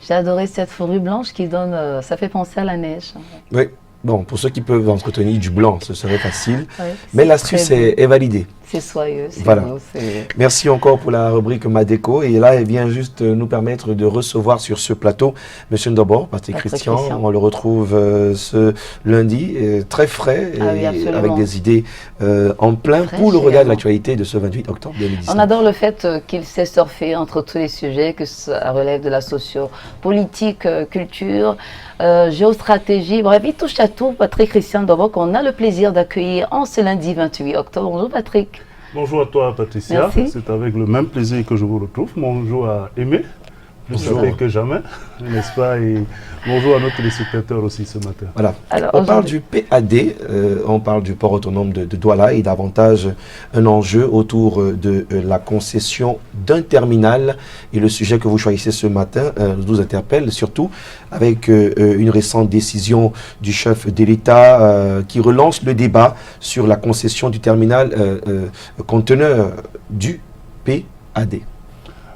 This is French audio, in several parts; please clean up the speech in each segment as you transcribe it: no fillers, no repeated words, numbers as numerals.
J'ai adoré cette fourrure blanche qui donne, ça fait penser à la neige. Oui, bon, pour ceux qui peuvent entretenir du blanc, ce serait facile. Ouais, Mais l'astuce est validée. C'est soyeux, c'est Voilà. beau. Merci encore pour la rubrique Madeco. Et là, elle vient juste nous permettre de recevoir sur ce plateau M. Ndobor, Patrick Christian. On le retrouve ce lundi, très frais, et avec des idées en plein pour le regard de l'actualité de ce 28 octobre 2019. On adore le fait qu'il sait surfer entre tous les sujets, que ça relève de la socio-politique, culture, géostratégie. Bref, il touche à tout. Patrick Christian Ndobor, qu'on a le plaisir d'accueillir en ce lundi 28 octobre. Bonjour Patrick. Bonjour à toi Patricia, c'est avec le même plaisir que je vous retrouve. Bonjour à Aimé, plus sauvé que jamais, n'est-ce pas? Et bonjour à nos téléspectateurs aussi ce matin. Voilà. Alors, on parle du PAD, on parle du port autonome de Douala et davantage un enjeu autour de la concession d'un terminal. Et le sujet que vous choisissez ce matin nous interpelle surtout avec une récente décision du chef de l'État qui relance le débat sur la concession du terminal conteneur du PAD.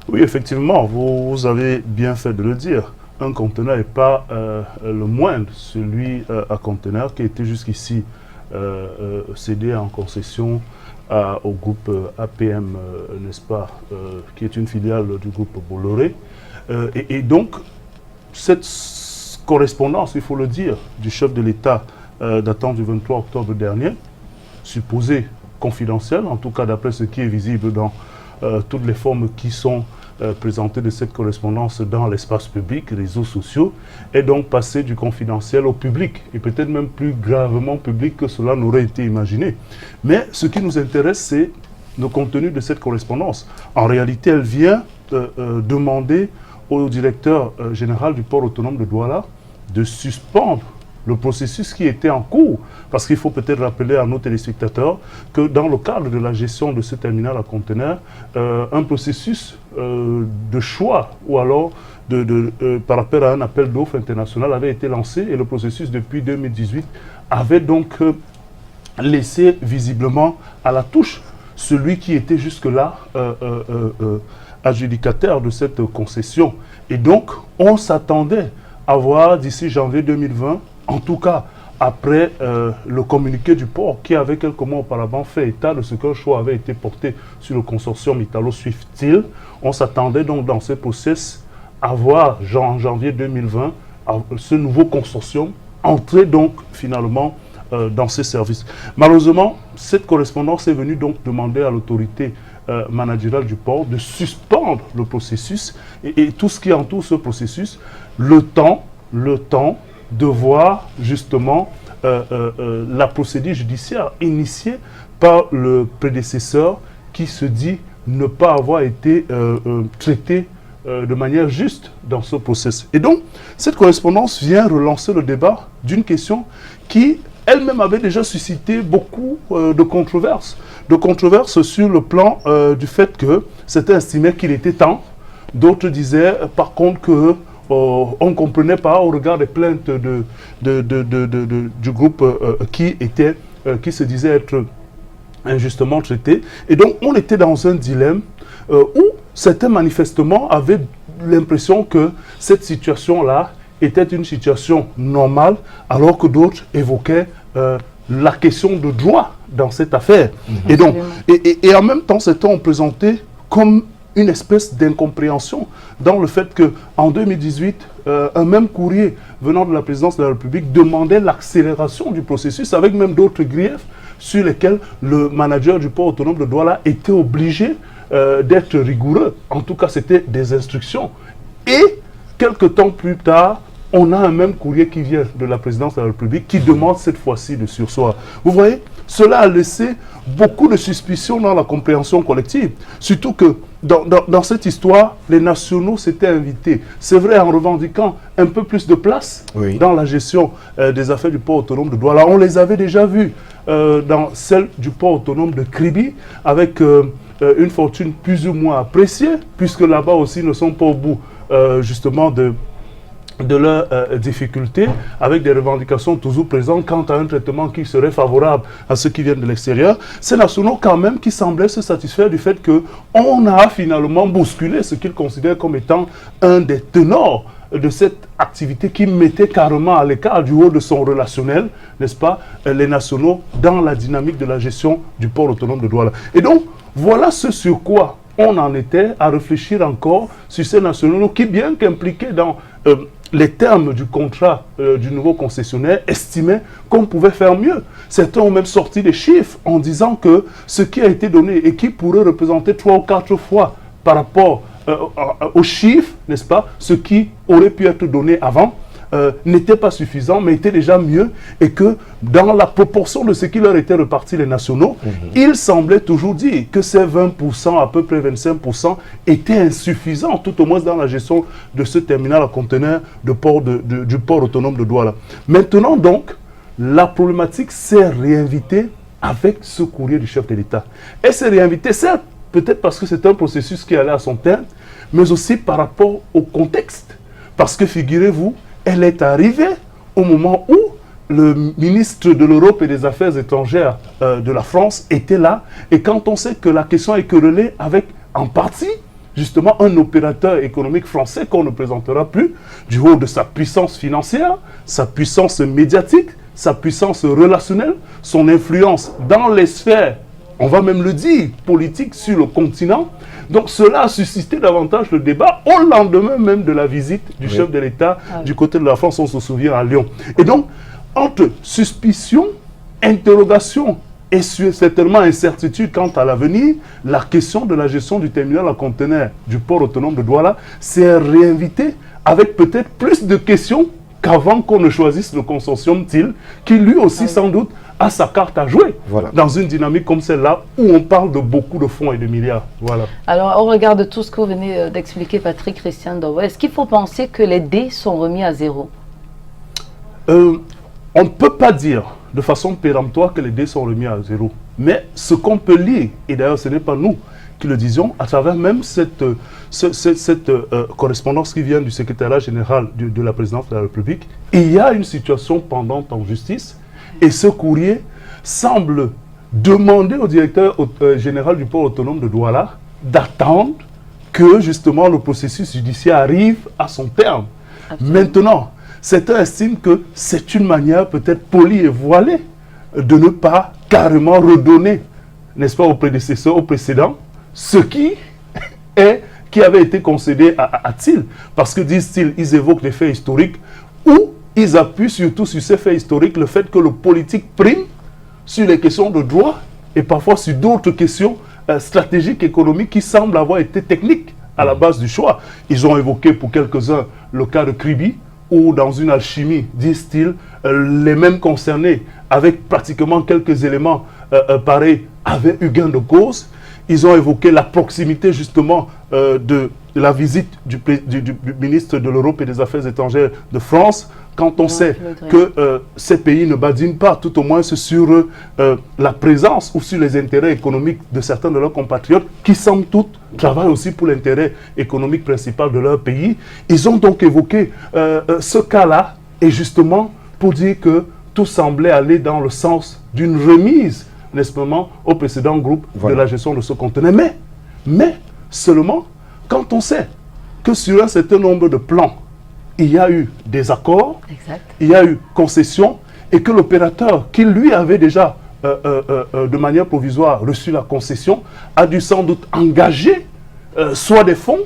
Oui, effectivement, vous avez bien fait de le dire. Un conteneur n'est pas le moindre, celui à conteneur qui était jusqu'ici cédé en concession au groupe APM, n'est-ce pas, qui est une filiale du groupe Bolloré. Et donc, cette correspondance, il faut le dire, du chef de l'État datant du 23 octobre dernier, supposée confidentielle, en tout cas d'après ce qui est visible dans toutes les formes qui sont présentées de cette correspondance dans l'espace public, réseaux sociaux, est donc passée du confidentiel au public, et peut-être même plus gravement public que cela n'aurait été imaginé. Mais ce qui nous intéresse, c'est le contenu de cette correspondance. En réalité, elle vient demander au directeur général du port autonome de Douala de suspendre le processus qui était en cours. Parce qu'il faut peut-être rappeler à nos téléspectateurs que dans le cadre de la gestion de ce terminal à conteneurs, un processus de choix ou alors par rapport à un appel d'offres international avait été lancé et le processus depuis 2018 avait donc laissé visiblement à la touche celui qui était jusque-là adjudicataire de cette concession. Et donc, on s'attendait à voir d'ici janvier 2020, en tout cas après le communiqué du port qui avait quelques mois auparavant fait état de ce qu'un choix avait été porté sur le consortium Italo-Swiftil, on s'attendait donc dans ce process à voir en janvier 2020 ce nouveau consortium entrer donc finalement dans ces services. Malheureusement, cette correspondance est venue donc demander à l'autorité managériale du port de suspendre le processus et tout ce qui entoure ce processus, le temps de voir justement la procédure judiciaire initiée par le prédécesseur qui se dit ne pas avoir été traité de manière juste dans ce processus. Et donc, cette correspondance vient relancer le débat d'une question qui elle-même avait déjà suscité beaucoup de controverses sur le plan du fait que certains estimaient qu'il était temps, d'autres disaient par contre que on ne comprenait pas au regard des plaintes du groupe qui se disait être injustement traité. Et donc, on était dans un dilemme où certains manifestement avaient l'impression que cette situation-là était une situation normale, alors que d'autres évoquaient la question de droit dans cette affaire. Et donc, et en même temps, certains ont présenté comme une espèce d'incompréhension dans le fait qu'en 2018, un même courrier venant de la présidence de la République demandait l'accélération du processus avec même d'autres griefs sur lesquels le manager du port autonome de Douala était obligé d'être rigoureux. En tout cas, c'était des instructions. Et quelques temps plus tard, on a un même courrier qui vient de la présidence de la République qui demande cette fois-ci de surseoir. Vous voyez, cela a laissé beaucoup de suspicions dans la compréhension collective. Surtout que dans cette histoire, les nationaux s'étaient invités. C'est vrai, en revendiquant un peu plus de place dans la gestion des affaires du port autonome de Douala. On les avait déjà vus dans celle du port autonome de Kribi, avec une fortune plus ou moins appréciée, puisque là-bas aussi ne sont pas au bout justement de leurs difficultés, avec des revendications toujours présentes quant à un traitement qui serait favorable à ceux qui viennent de l'extérieur. Ces nationaux quand même qui semblaient se satisfaire du fait qu'on a finalement bousculé ce qu'ils considèrent comme étant un des ténors de cette activité qui mettait carrément à l'écart du haut de son relationnel, n'est-ce pas, les nationaux dans la dynamique de la gestion du port autonome de Douala. Et donc, voilà ce sur quoi on en était à réfléchir encore sur ces nationaux qui, bien qu'impliqués dans les termes du contrat du nouveau concessionnaire, estimaient qu'on pouvait faire mieux. Certains ont même sorti des chiffres en disant que ce qui a été donné et qui pourrait représenter 3 ou 4 fois par rapport aux chiffres, n'est-ce pas, ce qui aurait pu être donné avant, n'était pas suffisant, mais était déjà mieux, et que dans la proportion de ce qui leur était reparti les nationaux, il semblait toujours dire que ces 20%, à peu près 25%, étaient insuffisants, tout au moins dans la gestion de ce terminal à conteneurs du port autonome de Douala. Maintenant donc, la problématique s'est réinvitée avec ce courrier du chef de l'État. Elle s'est réinvitée, certes, peut-être parce que c'est un processus qui allait à son terme, mais aussi par rapport au contexte. Parce que figurez-vous, elle est arrivée au moment où le ministre de l'Europe et des Affaires étrangères de la France était là. Et quand on sait que la question est querellée avec, en partie, justement, un opérateur économique français qu'on ne présentera plus, du haut de sa puissance financière, sa puissance médiatique, sa puissance relationnelle, son influence dans les sphères, on va même le dire, politique sur le continent. Donc cela a suscité davantage le débat au lendemain même de la visite du chef de l'État du côté de la France, on se souvient, à Lyon. Et donc, entre suspicion, interrogation et certainement incertitude quant à l'avenir, la question de la gestion du terminal à conteneurs du port autonome de Douala s'est réinvitée avec peut-être plus de questions qu'avant qu'on ne choisisse le consortium TIL, qui lui aussi sans doute a sa carte à jouer dans une dynamique comme celle-là où on parle de beaucoup de fonds et de milliards. Voilà. Alors, au regard de tout ce que vous venez d'expliquer, Patrick Christian Dovo, est-ce qu'il faut penser que les dés sont remis à zéro? On ne peut pas dire de façon péremptoire que les dés sont remis à zéro. Mais ce qu'on peut lire, et d'ailleurs ce n'est pas nous qui le disions, à travers même cette correspondance qui vient du secrétariat général de la présidence de la République, il y a une situation pendante en justice. Et ce courrier semble demander au directeur général du port autonome de Douala d'attendre que justement le processus judiciaire arrive à son terme. Absolument. Maintenant, certains estiment que c'est une manière peut-être polie et voilée de ne pas carrément redonner, n'est-ce pas, au prédécesseur, au précédent, ce qui avait été concédé à TIL. Parce que, disent-ils, ils évoquent des faits historiques où ils appuient surtout sur ces faits historiques le fait que le politique prime sur les questions de droit et parfois sur d'autres questions stratégiques, économiques qui semblent avoir été techniques à la base du choix. Ils ont évoqué pour quelques-uns le cas de Kribi, où dans une alchimie, disent-ils, les mêmes concernés, avec pratiquement quelques éléments pareils, avaient eu gain de cause. Ils ont évoqué la proximité justement de la visite du ministre de l'Europe et des Affaires étrangères de France, quand on sait que ces pays ne badinent pas, tout au moins sur la présence ou sur les intérêts économiques de certains de leurs compatriotes, qui somme toute travaillent aussi pour l'intérêt économique principal de leur pays. Ils ont donc évoqué ce cas-là, et justement pour dire que tout semblait aller dans le sens d'une remise, n'est-ce pas, au précédent groupe de la gestion de ce conteneur. Mais seulement quand on sait que sur un certain nombre de plans, il y a eu des accords, il y a eu concession, et que l'opérateur, qui lui avait déjà de manière provisoire reçu la concession, a dû sans doute engager soit des fonds,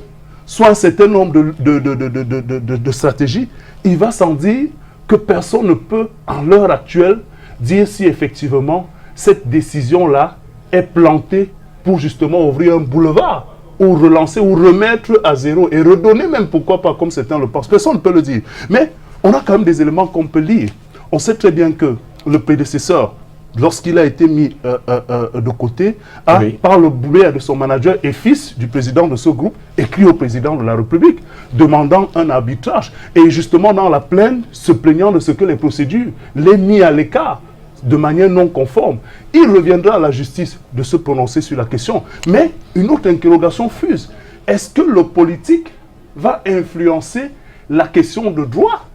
soit un certain nombre de stratégies, il va sans dire que personne ne peut, en l'heure actuelle, dire si effectivement cette décision-là est plantée pour justement ouvrir un boulevard, ou relancer, ou remettre à zéro, et redonner même, pourquoi pas, comme certains le pensent. Personne ne peut le dire. Mais on a quand même des éléments qu'on peut lire. On sait très bien que le prédécesseur, lorsqu'il a été mis de côté, a, par le biais de son manager et fils du président de ce groupe, écrit au président de la République, demandant un arbitrage. Et justement, dans la plainte, se plaignant de ce que les procédures l'aient mis à l'écart, de manière non conforme. Il reviendra à la justice de se prononcer sur la question. Mais une autre interrogation fuse. Est-ce que le politique va influencer la question de droit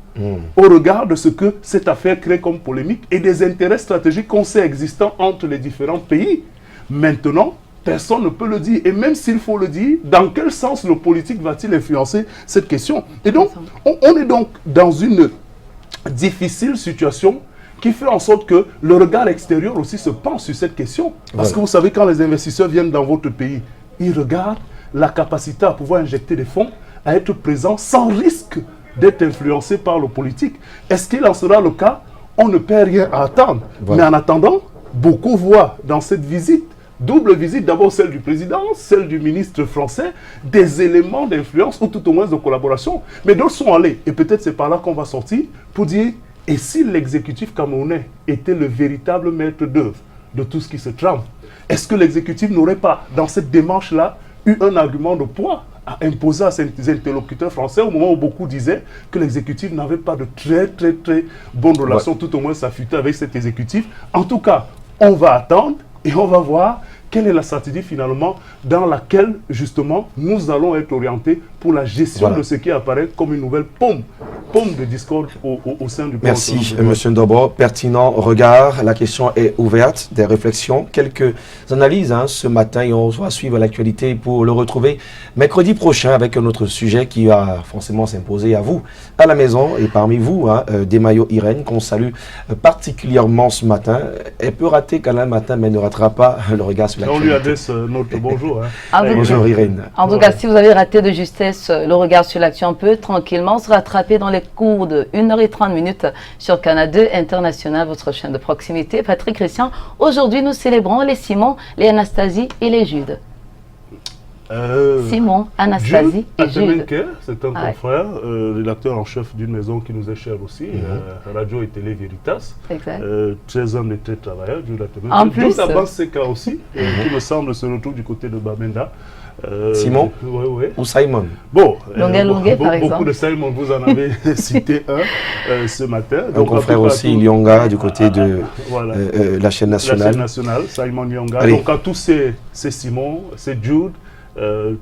au regard de ce que cette affaire crée comme polémique et des intérêts stratégiques qu'on sait existants entre les différents pays? Maintenant, personne ne peut le dire. Et même s'il faut le dire, dans quel sens le politique va-t-il influencer cette question? Et donc, on est donc dans une difficile situation qui fait en sorte que le regard extérieur aussi se penche sur cette question. Parce que vous savez, quand les investisseurs viennent dans votre pays, ils regardent la capacité à pouvoir injecter des fonds, à être présents sans risque d'être influencés par le politique. Est-ce qu'il en sera le cas? On ne perd rien à attendre. Mais en attendant, beaucoup voient dans cette visite, double visite, d'abord celle du président, celle du ministre français, des éléments d'influence ou tout au moins de collaboration. Mais d'autres sont allés, et peut-être c'est par là qu'on va sortir, pour dire, et si l'exécutif camerounais était le véritable maître d'œuvre de tout ce qui se trame, est-ce que l'exécutif n'aurait pas, dans cette démarche-là, eu un argument de poids à imposer à ses interlocuteurs français au moment où beaucoup disaient que l'exécutif n'avait pas de très bonnes relations, tout au moins s'affûter avec cet exécutif. En tout cas, on va attendre et on va voir quelle est la stratégie finalement dans laquelle justement nous allons être orientés pour la gestion de ce qui apparaît comme une nouvelle pomme de discorde au sein du port. Merci M. Ndobro, pertinent regard, la question est ouverte, des réflexions, quelques analyses ce matin et on va suivre l'actualité pour le retrouver mercredi prochain avec un autre sujet qui va forcément s'imposer à vous, à la maison et parmi vous, Demayo Irène qu'on salue particulièrement ce matin. Elle peut rater quand même matin mais ne ratera pas le regard sur on lui adresse notre bonjour. Bonjour Irène. En tout cas, si vous avez raté de justesse le regard sur l'action, on peut tranquillement se rattraper dans les cours de 1h30 sur Canal 2 International, votre chaîne de proximité. Patrick Christian, aujourd'hui nous célébrons les Simon, les Anastasie et les Judes. Simon, Anastasie et Judes. C'est un confrère, rédacteur en chef d'une maison qui nous est chère aussi, Radio et Télé Veritas. Exact. Très homme et très travailleur, Jules Atemenke. En plus. Jules Abbas Seka aussi, qui me semble se retrouve du côté de Bamenda. Simon ou Simon? Bon, par exemple. Beaucoup de Simon, vous en avez cité un ce matin. Un confrère aussi, Lyonga, du côté de la chaîne nationale. La chaîne nationale, Simon Lyonga. Allez. Donc à tous ces Simon, ces Jude,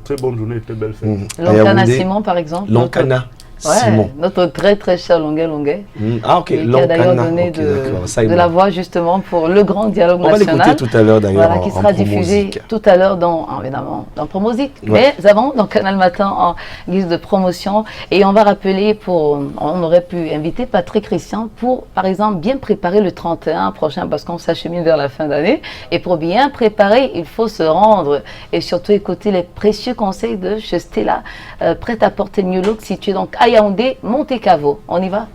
très bonne journée, très belle fête. Loncana Simon, par exemple. Loncana Simon. Notre très cher Longuet. Ah ok, qui a d'ailleurs donné de la voix justement pour le grand dialogue national. On va l'écouter tout à l'heure d'ailleurs qui sera diffusé tout à l'heure évidemment dans Promozic. Mais avant, dans Canal Matin en guise de promotion. Et on va rappeler, on aurait pu inviter Patrick Christian pour, par exemple, bien préparer le 31 prochain parce qu'on s'achemine vers la fin d'année. Et pour bien préparer, il faut se rendre et surtout écouter les précieux conseils de chez Stella, prête à porter New Look, située donc à Yaoundé, Monte Cavo. On y va?